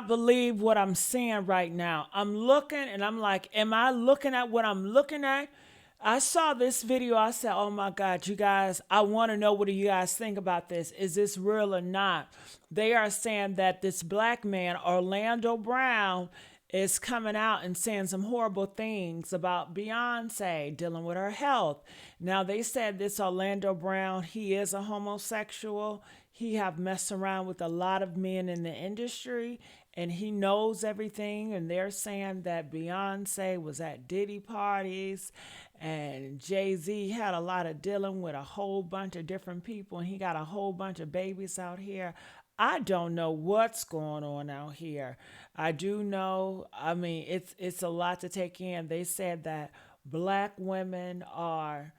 believe what I'm seeing right now. I'm looking and I'm like, am I looking at what I'm looking at? I saw this video. I said, oh my God, you guys, I want to know what do you guys think about this? Is this real or not? They are saying that this black man, Orlando Brown, is coming out and saying some horrible things about Beyonce dealing with her health. Now they said this Orlando Brown, he is a homosexual. He have messed around with a lot of men in the industry and he knows everything, and they're saying that Beyonce was at Diddy parties and Jay-Z had a lot of dealing with a whole bunch of different people and he got a whole bunch of babies out here. I don't know what's going on out here. I do know, I mean, it's a lot to take in. They said that black women are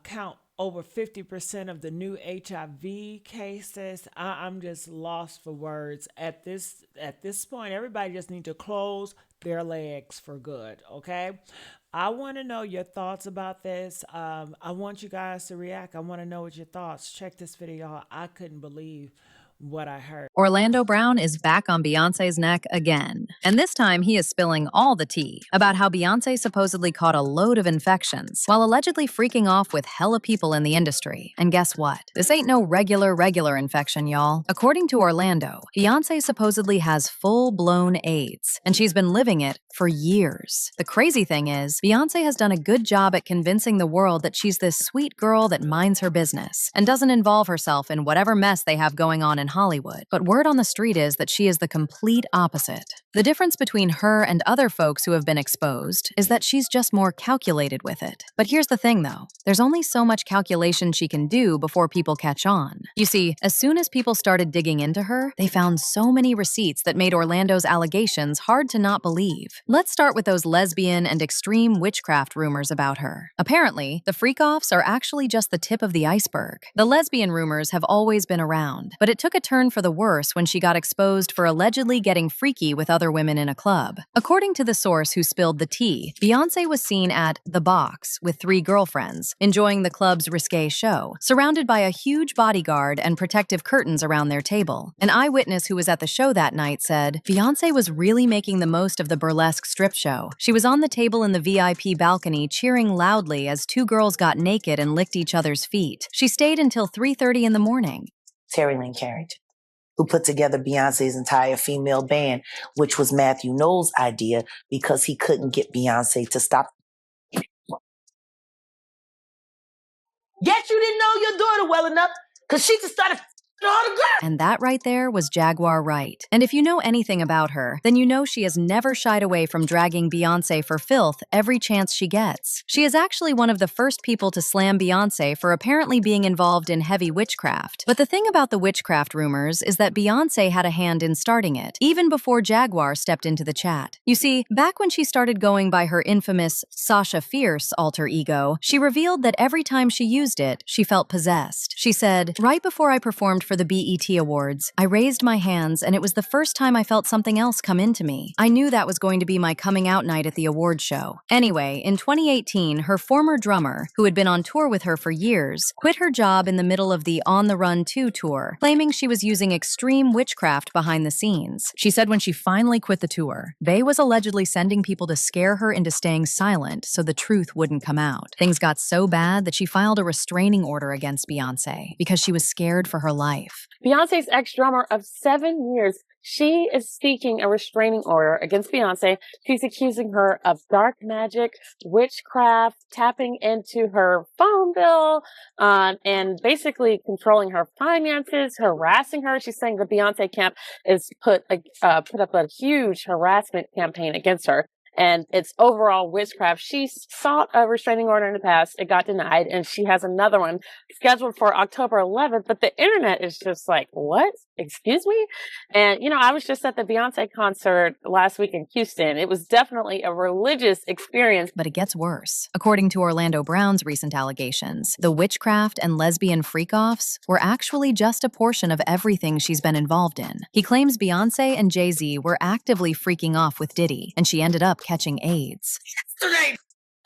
count over 50% of the new HIV cases. I'm just lost for words at this point. Everybody just need to close their legs for good. Okay. I want to know your thoughts about this. I want you guys to react. I want to know what your thoughts. Check this video out. I couldn't believe what I heard. Orlando Brown is back on Beyoncé's neck again. And this time he is spilling all the tea about how Beyoncé supposedly caught a load of infections while allegedly freaking off with hella people in the industry. And guess what? This ain't no regular infection, y'all. According to Orlando, Beyoncé supposedly has full-blown AIDS, and she's been living it for years. The crazy thing is, Beyoncé has done a good job at convincing the world that she's this sweet girl that minds her business and doesn't involve herself in whatever mess they have going on in Hollywood. But word on the street is that she is the complete opposite. The difference between her and other folks who have been exposed is that she's just more calculated with it. But here's the thing though, there's only so much calculation she can do before people catch on. You see, as soon as people started digging into her, they found so many receipts that made Orlando's allegations hard to not believe. Let's start with those lesbian and extreme witchcraft rumors about her. Apparently, the freak-offs are actually just the tip of the iceberg. The lesbian rumors have always been around, but it took a turn for the worse when she got exposed for allegedly getting freaky with other women in a club. According to the source who spilled the tea, Beyoncé was seen at The Box with 3 girlfriends, enjoying the club's risque show, surrounded by a huge bodyguard and protective curtains around their table. An eyewitness who was at the show that night said, Beyoncé was really making the most of the burlesque strip show. She was on the table in the VIP balcony cheering loudly as 2 girls got naked and licked each other's feet. She stayed until 3:30 in the morning. Terry Lynn Carrington, who put together Beyonce's entire female band, which was Matthew Knowles' idea because he couldn't get Beyonce to stop. Guess you didn't know your daughter well enough because she just started all the girls. And that right there was Jaguar Wright. And if you know anything about her, then you know she has never shied away from dragging Beyoncé for filth every chance she gets. She is actually one of the first people to slam Beyoncé for apparently being involved in heavy witchcraft. But the thing about the witchcraft rumors is that Beyoncé had a hand in starting it, even before Jaguar stepped into the chat. You see, back when she started going by her infamous Sasha Fierce alter ego, she revealed that every time she used it, she felt possessed. She said, right before I performed for the BET Awards, I raised my hands and it was the first time I felt something else come into me. I knew that was going to be my coming out night at the award show. Anyway, in 2018, her former drummer, who had been on tour with her for years, quit her job in the middle of the On the Run 2 tour, claiming she was using extreme witchcraft behind the scenes. She said when she finally quit the tour, Bey was allegedly sending people to scare her into staying silent so the truth wouldn't come out. Things got so bad that she filed a restraining order against Beyoncé because she was scared for her life. Beyonce's ex-drummer of 7 years, she is seeking a restraining order against Beyonce. She's accusing her of dark magic, witchcraft, tapping into her phone bill, and basically controlling her finances, harassing her. She's saying the Beyonce camp is put up a huge harassment campaign against her. And it's overall witchcraft. She sought a restraining order in the past. It got denied. And she has another one scheduled for October 11th. But the internet is just like, what? Excuse me? And, I was just at the Beyonce concert last week in Houston. It was definitely a religious experience. But it gets worse. According to Orlando Brown's recent allegations, the witchcraft and lesbian freak-offs were actually just a portion of everything she's been involved in. He claims Beyoncé and Jay-Z were actively freaking off with Diddy, and she ended up catching AIDS. Yesterday,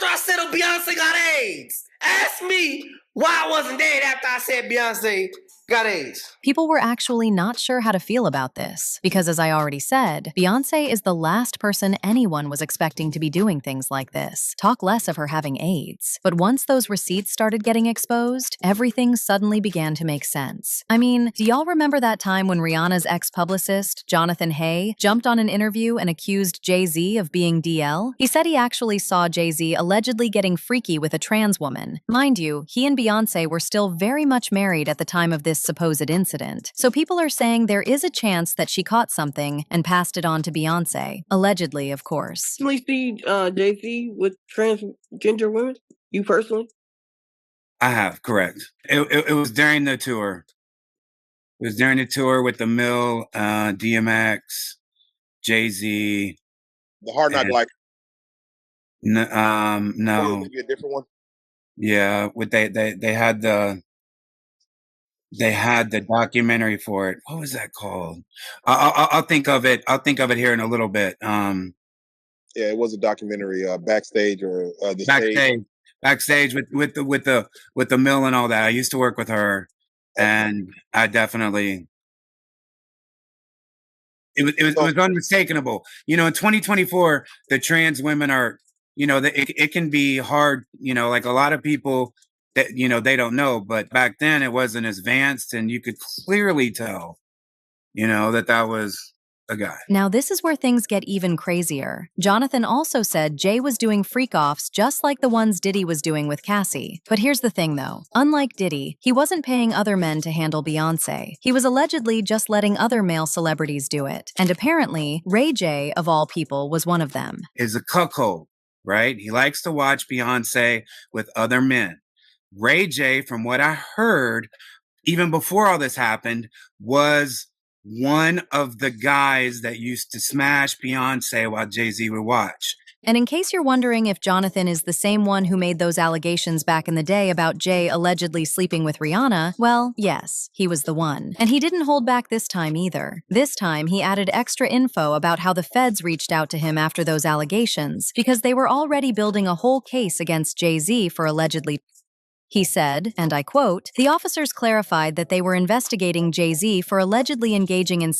I said Beyonce got AIDS. Ask me Why I wasn't dead after I said Beyonce got AIDS? People were actually not sure how to feel about this, because as I already said, Beyoncé is the last person anyone was expecting to be doing things like this. Talk less of her having AIDS. But once those receipts started getting exposed, everything suddenly began to make sense. I mean, do y'all remember that time when Rihanna's ex-publicist, Jonathan Hay, jumped on an interview and accused Jay-Z of being DL? He said he actually saw Jay-Z allegedly getting freaky with a trans woman. Mind you, he and Beyoncé were still very much married at the time of this supposed incident. So people are saying there is a chance that she caught something and passed it on to Beyoncé. Allegedly, of course. You see Jay-Z with transgender women? You personally? I have, correct. It was during the tour. It was during the tour with the Mill, DMX, Jay-Z. The Hard Knock Life. No. Maybe a different one. Yeah, they had the documentary for it. What was that called? I'll think of it. I'll think of it here in a little bit. Yeah, it was a documentary, backstage or the backstage with the Mill and all that. I used to work with her, and I definitely. It was unmistakable. You know, in 2024, the trans women are. You know, it can be hard. You know, like a lot of people. That, you know, they don't know, but back then it wasn't as advanced, and you could clearly tell, you know, that was a guy. Now this is where things get even crazier. Jonathan also said Jay was doing freak-offs just like the ones Diddy was doing with Cassie. But here's the thing though, unlike Diddy, he wasn't paying other men to handle Beyoncé. He was allegedly just letting other male celebrities do it. And apparently, Ray J, of all people, was one of them. Is a cuckold, right? He likes to watch Beyoncé with other men. Ray J, from what I heard, even before all this happened, was one of the guys that used to smash Beyonce while Jay-Z would watch. And in case you're wondering if Jonathan is the same one who made those allegations back in the day about Jay allegedly sleeping with Rihanna, well, yes, he was the one. And he didn't hold back this time either. This time, he added extra info about how the feds reached out to him after those allegations, because they were already building a whole case against Jay-Z for allegedly. He said, and I quote, "The officers clarified that they were investigating Jay-Z for allegedly engaging in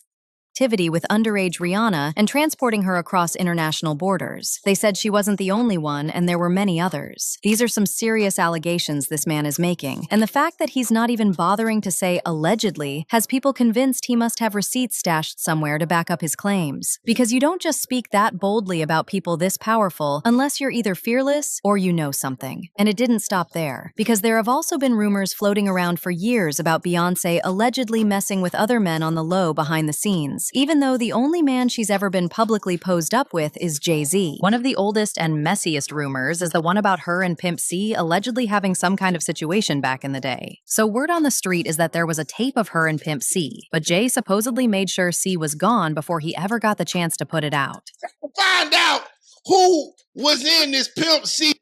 activity with underage Rihanna and transporting her across international borders. They said she wasn't the only one, and there were many others. These are some serious allegations this man is making, and the fact that he's not even bothering to say allegedly has people convinced he must have receipts stashed somewhere to back up his claims. Because you don't just speak that boldly about people this powerful unless you're either fearless or you know something. And it didn't stop there, because there have also been rumors floating around for years about Beyoncé allegedly messing with other men on the low behind the scenes, even though the only man she's ever been publicly posed up with is Jay-Z. One of the oldest and messiest rumors is the one about her and Pimp C allegedly having some kind of situation back in the day. So word on the street is that there was a tape of her and Pimp C, but Jay supposedly made sure C was gone before he ever got the chance to put it out. Find out who was in this Pimp C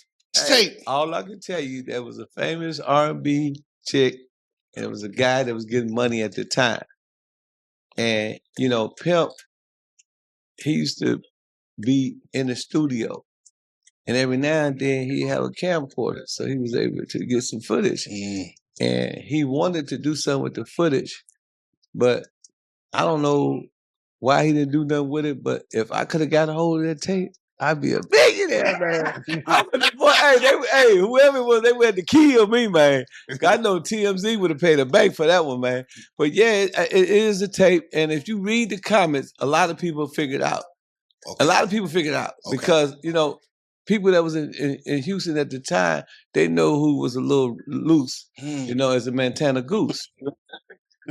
tape. All I can tell you, there was a famous R&B chick, and it was a guy that was getting money at the time. And, you know, Pimp, he used to be in the studio. And every now and then he'd have a camcorder. So he was able to get some footage. And he wanted to do something with the footage. But I don't know why he didn't do nothing with it. But if I could have got a hold of that tape, I'd be a billionaire, man. Hey, whoever it was, they had to kill me, man. I know TMZ would have paid a bank for that one, man. But yeah, it is a tape. And if you read the comments, a lot of people figured out. Okay. A lot of people figured out because, you know, people that was in Houston at the time, they know who was a little loose, you know, as a Montana goose.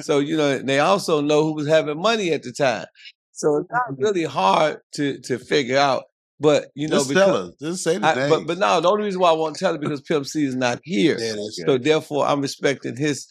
So, you know, they also know who was having money at the time. So it's not really hard to figure out. But you know, just say the name. But no, the only reason why I won't tell it because Pimp C is not here. Yeah, so therefore, I'm respecting his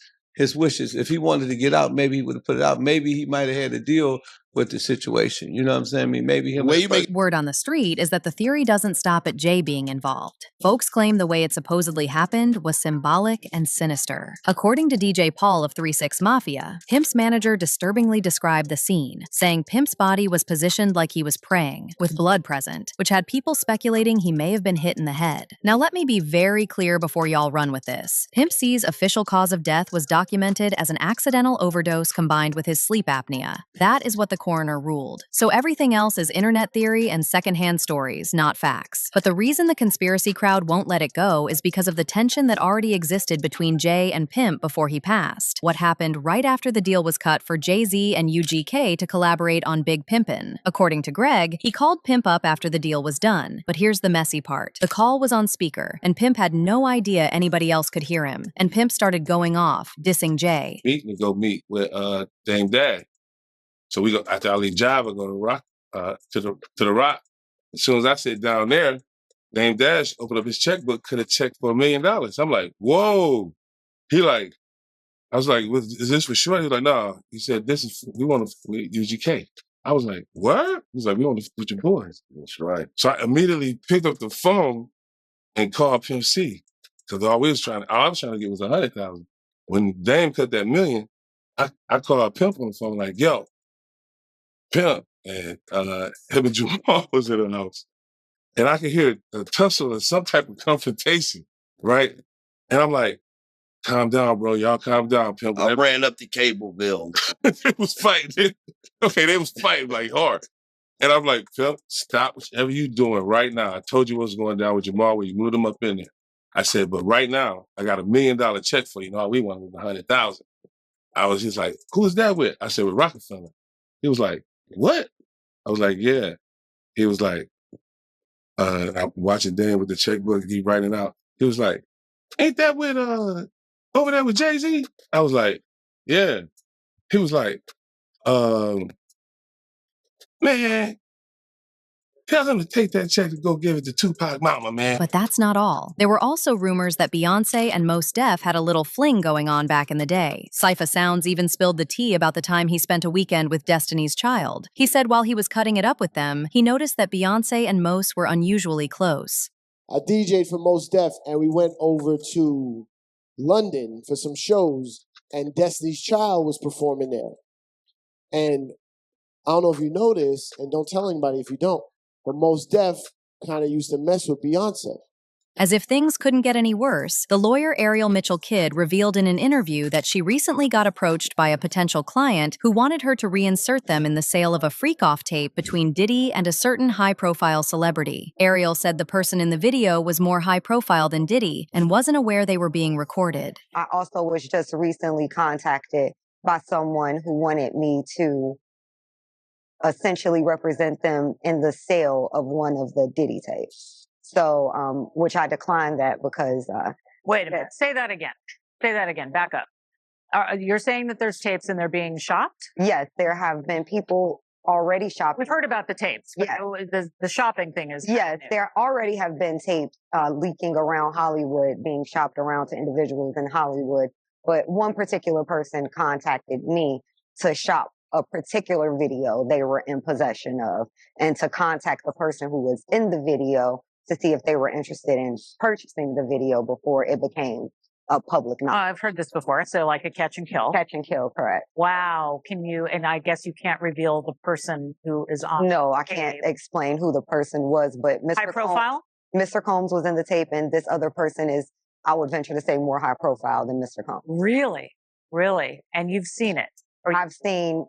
wishes. If he wanted to get out, maybe he would have put it out. Maybe he might have had a deal with the situation. You know what I'm saying? I mean, maybe him. Word on the street is that the theory doesn't stop at Jay being involved. Folks claim the way it supposedly happened was symbolic and sinister. According to DJ Paul of 3-6 Mafia, Pimp's manager disturbingly described the scene, saying Pimp's body was positioned like he was praying, with blood present, which had people speculating he may have been hit in the head. Now let me be very clear before y'all run with this. Pimp C's official cause of death was documented as an accidental overdose combined with his sleep apnea. That is what the coroner ruled. So everything else is internet theory and secondhand stories, not facts. But the reason the conspiracy crowd won't let it go is because of the tension that already existed between Jay and Pimp before he passed. What happened right after the deal was cut for Jay-Z and UGK to collaborate on Big Pimpin'. According to Greg, he called Pimp up after the deal was done. But here's the messy part. The call was on speaker, and Pimp had no idea anybody else could hear him. And Pimp started going off, dissing Jay. Meet me, go meet with Dame Dash. So we go after I leave Java, go to Rock to the Rock. As soon as I sit down there, Dame Dash opened up his checkbook, could have checked for $1 million. I'm like, whoa. I was like, is this for sure? He was like, no. He said, we want to UGK. I was like, what? He's like, we want to with your boys. That's right. So I immediately picked up the phone and called Pimp C. Because all I was trying to get was 100,000. When Dame cut that $1 million, I called Pimp on the phone like, yo, Pimp, and him and Jamal was in the house. And I could hear a tussle or some type of confrontation, right? And I'm like, calm down, bro. Y'all calm down, Pimp. I ran up the cable bill. They was fighting. Okay, they was fighting like hard. And I'm like, Pimp, stop whatever you doing right now. I told you what's going down with Jamal when you moved him up in there. I said, but right now, I got $1 million check for you. You know, we wanted 100,000. I was just like, who is that with? I said, with Rockefeller. He was like, what? I was like, yeah. He was like, I'm watching Dan with the checkbook, he writing out. He was like, ain't that with, over there with Jay-Z? I was like, yeah. He was like, man, tell him to take that check and go give it to Tupac Mama, man. But that's not all. There were also rumors that Beyoncé and Mos Def had a little fling going on back in the day. Cypher Sounds even spilled the tea about the time he spent a weekend with Destiny's Child. He said while he was cutting it up with them, he noticed that Beyoncé and Mos were unusually close. I DJ'd for Mos Def, and we went over to London for some shows, and Destiny's Child was performing there. And I don't know if you know this, and don't tell anybody if you don't, but Mos Def kind of used to mess with Beyoncé. As if things couldn't get any worse, the lawyer Ariel Mitchell-Kidd revealed in an interview that she recently got approached by a potential client who wanted her to reinsert them in the sale of a freak-off tape between Diddy and a certain high-profile celebrity. Ariel said the person in the video was more high-profile than Diddy and wasn't aware they were being recorded. I also was just recently contacted by someone who wanted me to essentially represent them in the sale of one of the Diddy tapes. So, which I declined that because... Wait a minute. Say that again. Say that again. Back up. You're saying that there's tapes and they're being shopped? Yes, there have been people already shopping. We've heard about the tapes. Yes. The shopping thing is... Yes, there already have been tapes leaking around Hollywood, being shopped around to individuals in Hollywood. But one particular person contacted me to shop a particular video they were in possession of, and to contact the person who was in the video to see if they were interested in purchasing the video before it became a public knowledge. I've heard this before. So like a catch and kill. Catch and kill, correct. Wow. Can you, and I guess you can't reveal the person who is on. No, I can't explain who the person was, but High profile? Mr. Combs was in the tape, and this other person is, I would venture to say, more high profile than Mr. Combs. Really? Really? And you've seen it? I've seen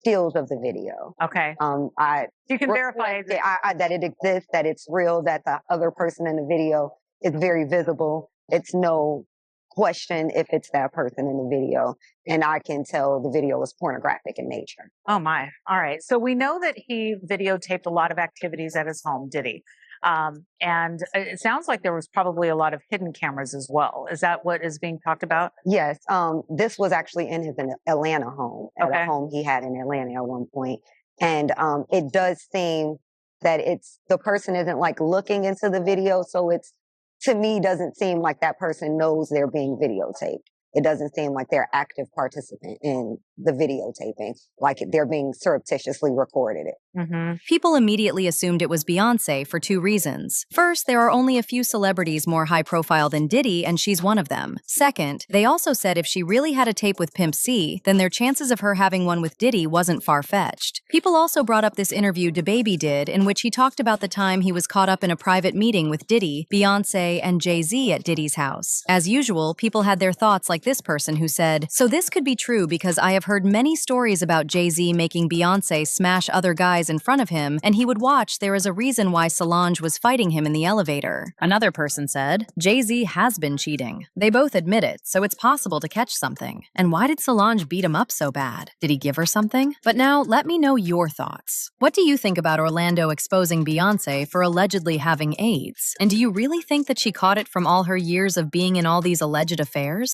stills of the video. Okay. You can verify that it exists, that it's real, that the other person in the video is very visible. It's no question if it's that person in the video. And I can tell the video is pornographic in nature. Oh my. All right. So we know that he videotaped a lot of activities at his home, did he? And it sounds like there was probably a lot of hidden cameras as well. Is that what is being talked about? Yes. This was actually in his Atlanta home, at a home he had in Atlanta at one point. And it does seem that the person isn't like looking into the video. So to me, doesn't seem like that person knows they're being videotaped. It doesn't seem like they're active participant in the videotaping, like they're being surreptitiously recorded it. People immediately assumed it was Beyoncé for two reasons. First, there are only a few celebrities more high profile than Diddy, and she's one of them. Second, they also said if she really had a tape with Pimp C, then their chances of her having one with Diddy wasn't far-fetched. People also brought up this interview DaBaby did, in which he talked about the time he was caught up in a private meeting with Diddy, Beyoncé, and Jay-Z at Diddy's house. As usual, people had their thoughts like this person who said, "So this could be true because I have heard many stories about Jay-Z making Beyoncé smash other guys in front of him, and he would watch. There is a reason why Solange was fighting him in the elevator." Another person said, "Jay-Z has been cheating. They both admit it, so it's possible to catch something. And why did Solange beat him up so bad? Did he give her something?" But now, let me know your thoughts. What do you think about Orlando exposing Beyoncé for allegedly having AIDS? And do you really think that she caught it from all her years of being in all these alleged affairs?